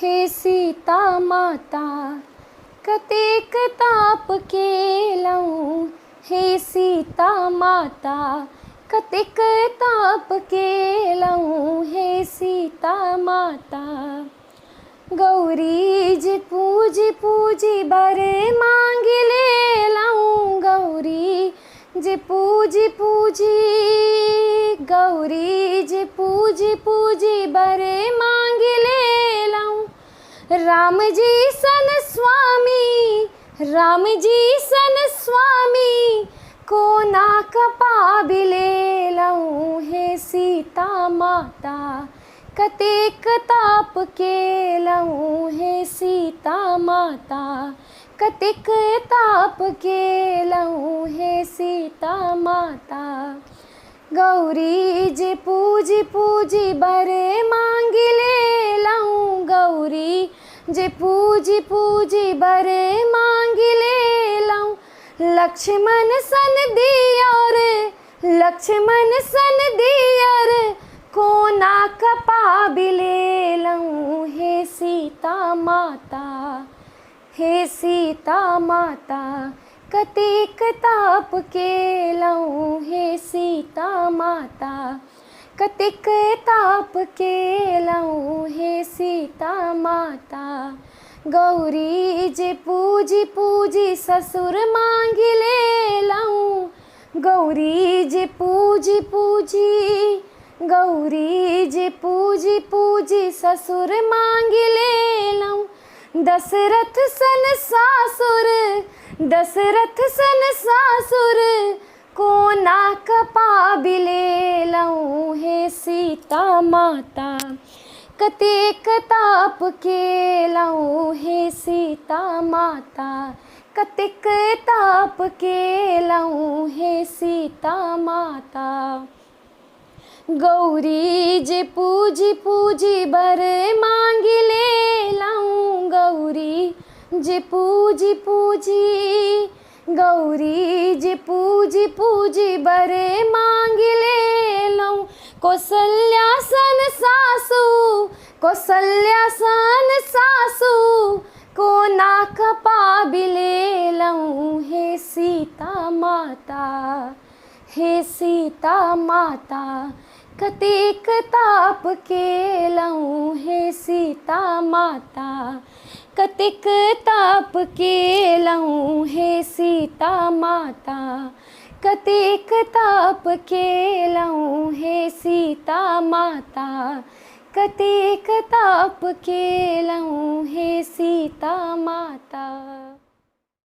हे सीता माता कतेक ताप केलहुँ। हे सीता माता कतेक ताप केलहुँ। हे सीता माता गौरी जी पूजी पूजी बर मांग लेलहुँ। गौरी जी पूजी पूजी गौरी जी पूजी पूजी बर मांग लेलहुँ। राम जी सन स्वामी राम जी सन स्वामी कोना कपाबि लेलहुँ। हे सीता माता कतेक ताप केलहुँ। हे सीता माता कतेक ताप केलहुँ। हे सीता माता गौरी जी पूजी पूजी बर मांग लेलहुँ। गौरी जी पूजी पूजी बर मांग लेलहुँ। लक्ष्मण सन दियर लक्ष्मण सन दियर कोना कपाबि लेलहुँ। हे सीता माता हे सीता माता कतेक ताप केलहुँ। हे सीता माता कतेक ताप केलहुँ। हे सीता माता गौरी जी पूजी पूजी ससुर मांग लेलहुँ। गौरी जी पूजी पूजी गौरी जी पूजी पूजी ससुर मांग लेलहुँ। दशरथ सन सासुर दशरथ सन सासुर कोना कपाबि लेलहुँ। हे सीता माता कतेक ताप केलहुँ। हे सीता माता कतेक ताप केलहुँ। हे सीता माता गौरी जी पूजी पूजी बर मांग लेलहुँ। गौरी जी पूजी पूजी गौरी जी पूजी पूजी बर मांग लेलहुँ। कौसल्या सन सासु कौसल्या सन सासु कोना कपाबि लेलहुँ। हे सीता माता हे सीता माता कतेक ताप केलहुँ। हे सीता माता कतेक ताप केलहुँ। हे सीता माता कतेक ताप केलहुँ। हे सीता माता कतेक ताप केलहुँ। हे सीता माता।